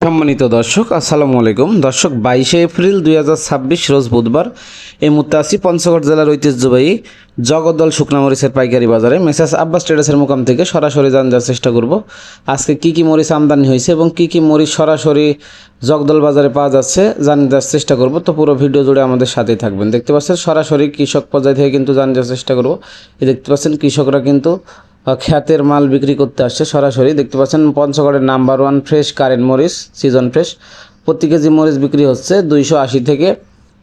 সম্মানিত দর্শক আসসালামু আলাইকুম। দর্শক 22 এপ্রিল 2026 রোজ বুধবার এই মুহূর্তে আছি পঞ্চগড় জেলার ঐতিহ্যবাহী জগদ্দল শুকনা মরিচের পাইকারি বাজারে মেসার্স আব্বাস ট্রেডার্সের মোকাম থেকে সরাসরি জানার চেষ্টা করব আজকে কি কি মরিচ আমদানি হয়েছে এবং কি কি মরিচ সরাসরি জগদ্দল বাজারে পাওয়া যাচ্ছে জানার চেষ্টা করব। তো পুরো ভিডিও জুড়ে আমাদের সাথেই থাকবেন। দেখতে পাচ্ছেন সরাসরি কৃষক পর্যায় থেকে কিন্তু জানার চেষ্টা করব। এই দেখতে পাচ্ছেন কৃষকরা কিন্তু খ্যাতের মাল বিক্রি করতে আসছে সরাসরি। দেখতে পাচ্ছেন পঞ্চগড়ের নাম্বার 1 ফ্রেশ কারেন্ট মরিচ সিজন ফ্রেশ প্রতি কেজি মরিচ বিক্রি হচ্ছে 280 থেকে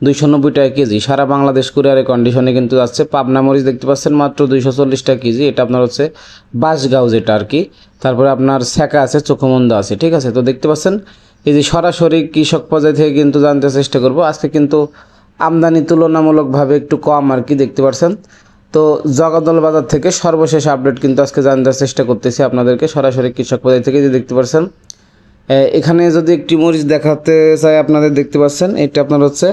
290 টাকা কেজি। সারা বাংলাদেশ কুরিয়ারে কন্ডিশনে কিন্তু যাচ্ছে। পাবনা মরিচ দেখতে পাচ্ছেন মাত্র 240 টাকা কেজি। এটা আপনার হচ্ছে বাঁশগাঁও যেটা আর কি। তারপরে আপনার ছ্যাঁকা আছে, চোখমন্দা আছে, ঠিক আছে। তো দেখতে পাচ্ছেন এই যে সরাসরি কৃষক পর্যায় থেকে কিন্তু জানতে চেষ্টা করব। আজকে কিন্তু আমদানি তুলনামূলকভাবে একটু কম আর কি, দেখতে পাচ্ছেন। তো জগদ্দল বাজার থেকে সর্বশেষ আপডেট কিন্তু আজকে জানার চেষ্টা করতেছি আপনাদেরকে সরাসরি কৃষক পর্যায় থেকে। যে দেখতে পাচ্ছেন এখানে যদি একটি মরিচ দেখাতে চাই আপনাদের, দেখতে পাচ্ছেন এটা আপনার হচ্ছে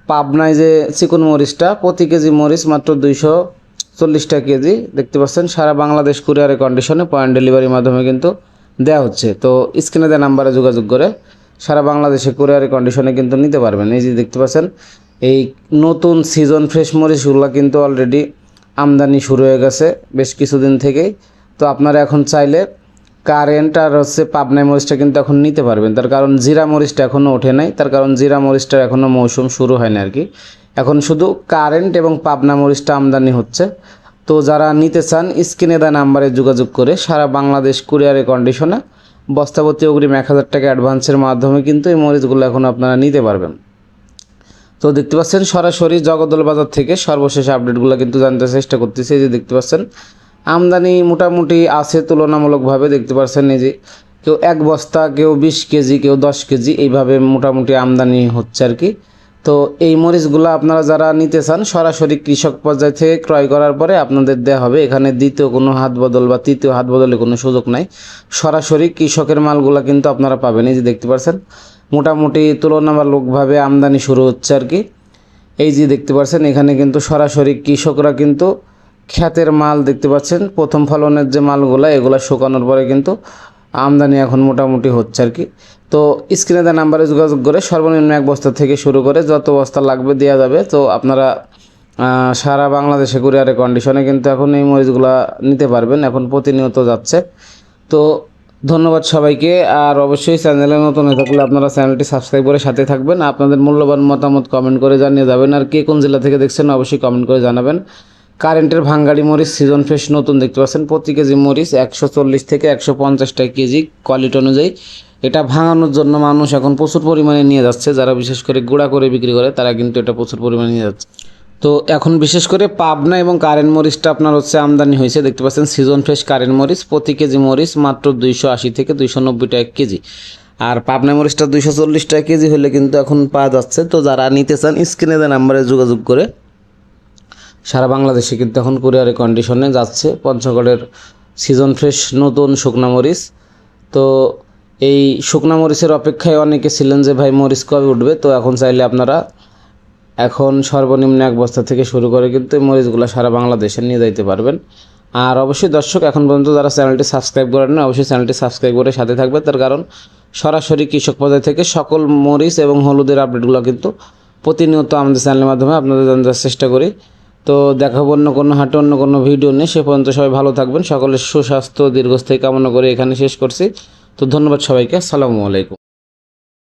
পাবনায় যে চিকন মরিচটা প্রতি কেজি মরিচ মাত্র 240 টাকা কেজি। দেখতে পাচ্ছেন সারা বাংলাদেশ কুরিয়ারে কন্ডিশনে পয়েন্ট ডেলিভারির মাধ্যমে কিন্তু দেওয়া হচ্ছে। তো স্ক্রিনে দেওয়া নাম্বারে যোগাযোগ করে সারা বাংলাদেশে কুরিয়ারে কন্ডিশনে কিন্তু নিতে পারবেন। এই যে দেখতে পাচ্ছেন এই নতুন সিজন ফ্রেশ মরিচগুলো কিন্তু অলরেডি আমদানি শুরু হয়ে গেছে বেশ কিছুদিন থেকেই। তো আপনারা এখন চাইলে কারেন্ট আর হচ্ছে পাবনাই মরিচটা কিন্তু এখন নিতে পারবেন। তার কারণ জিরা মরিচটা এখনও ওঠে নাই, তার কারণ জিরা মরিচটার এখনও মৌসুম শুরু হয় না আর কি। এখন শুধু কারেন্ট এবং পাবনা মরিচটা আমদানি হচ্ছে। তো যারা নিতে চান স্ক্রিনে দেওয়া নাম্বারে যোগাযোগ করে সারা বাংলাদেশ কুরিয়ারে কন্ডিশনে বস্তাপতি অগ্রিম 1000 টাকা অ্যাডভান্সের মাধ্যমে কিন্তু এই মরিচগুলো এখন আপনারা নিতে পারবেন। তো দেখতে পাচ্ছেন সরাসরি জগদ্দল বাজার থেকে সর্বশেষ আপডেটগুলো কিন্তু জানতে চেষ্টা করতেছি। এই যে দেখতে পাচ্ছেন আমদানি মোটামুটি আছে তুলনামূলকভাবে। দেখতে পাচ্ছেন এই যে কেউ 1 বস্তা, কেউ 20 কেজি, কেউ 10 কেজি এইভাবে মোটামুটি আমদানি হচ্ছে আর কি। তো এই মরিচগুলো আপনারা যারা নিতে চান সরাসরি কৃষক পর্যায় থেকে ক্রয় করার পরে আপনাদের দেওয়া হবে। এখানে দ্বিতীয় কোনো হাত বদল বা তৃতীয় হাত বদলের কোনো সুযোগ নাই। সরাসরি কৃষকের মালগুলো কিন্তু আপনারা পাবেন। এই যে দেখতে পাচ্ছেন মোটামুটি তুলনামূলকভাবে আমদানি শুরু হচ্ছে আর কি। এই যে দেখতে পাচ্ছেন এখানে কিন্তু সরাসরি কৃষকরা কিন্তু খ্যাতের মাল দেখতে পাচ্ছেন প্রথম ফলনের যে মালগুলো এগুলো শুকানোর পরে কিন্তু আমদানি এখন মোটামুটি হচ্ছে আর কি। তো স্ক্রিনে দেওয়া নাম্বারে যোগাযোগ করে সর্বনিম্ন 1 বস্তা থেকে শুরু করে যত বস্তা লাগবে দেওয়া যাবে। তো আপনারা সারা বাংলাদেশে কুরিয়ারে কন্ডিশনে কিন্তু এখন এই মরিচগুলো নিতে পারবেন, এখন প্রতিনিয়ত যাচ্ছে। তো ধন্যবাদ সবাইকে। আর অবশ্যই চ্যানেলে নতুন হয়ে থাকলে আপনারা চ্যানেলটি সাবস্ক্রাইব করে সাথে থাকবেন। আপনাদের মূল্যবান মতামত কমেন্ট করে জানিয়ে যাবেন। আর কে কোন জেলা থেকে দেখছেন অবশ্যই কমেন্ট করে জানাবেন। কারেন্টের ভাঙ্গাড়ি মরিচ সিজন ফ্রেশ নতুন দেখতে পাচ্ছেন প্রতি কেজি মরিচ 140 থেকে 150 টাকা কেজি কোয়ালিটি অনুযায়ী। এটা ভাঙানোর জন্য মানুষ এখন প্রচুর পরিমাণে নিয়ে যাচ্ছে। যারা বিশেষ করে গুঁড়া করে বিক্রি করে তারা কিন্তু এটা প্রচুর পরিমাণে নিয়ে যাচ্ছে। তো এখন বিশেষ করে পাবনা এবং কারেন্ট মরিচটা আপনার হচ্ছে আমদানি হয়েছে। দেখতে পাচ্ছেন সিজন ফ্রেশ কারেন্ট মরিচ প্রতি কেজি মরিচ মাত্র 280 থেকে 290 টাকা কেজি। আর পাবনা মরিচটা 240 টাকা কেজি হলে কিন্তু এখন পাওয়া যাচ্ছে। তো যারা নিতে চান স্ক্রিনে দেওয়া নাম্বারে যোগাযোগ করে সারা বাংলাদেশে কিন্তু এখন কুরিয়ারে কন্ডিশনে যাচ্ছে পঞ্চগড়ের সিজন ফ্রেশ নতুন শুকনা মরিচ। তো এই শুকনা মরিচের অপেক্ষায় অনেকে ছিলেন যে ভাই মরিচ কবে উঠবে। তো এখন চাইলে আপনারা এখন সর্বনিম্ন 1 বস্তা থেকে শুরু করে কিন্তু এই মরিচগুলো সারা বাংলাদেশে নিয়ে যাইতে পারবেন। আর অবশ্যই দর্শক এখন পর্যন্ত যারা চ্যানেলটি সাবস্ক্রাইব করেন না অবশ্যই চ্যানেলটি সাবস্ক্রাইব করে সাথে থাকবে। তার কারণ সরাসরি কৃষক পর্যায় থেকে সকল মরিচ এবং হলুদের আপডেটগুলো কিন্তু প্রতিনিয়ত আমাদের চ্যানেলের মাধ্যমে আপনাদের জানার চেষ্টা করি। তো দেখাবো অন্য কোনো হাটে অন্য কোনো ভিডিও নিয়ে। সে পর্যন্ত সবাই ভালো থাকবেন। সকলের সুস্বাস্থ্য দীর্ঘস্থায়ী কামনা করে এখানে শেষ করছি। তো ধন্যবাদ সবাইকে। আসসালামু আলাইকুম।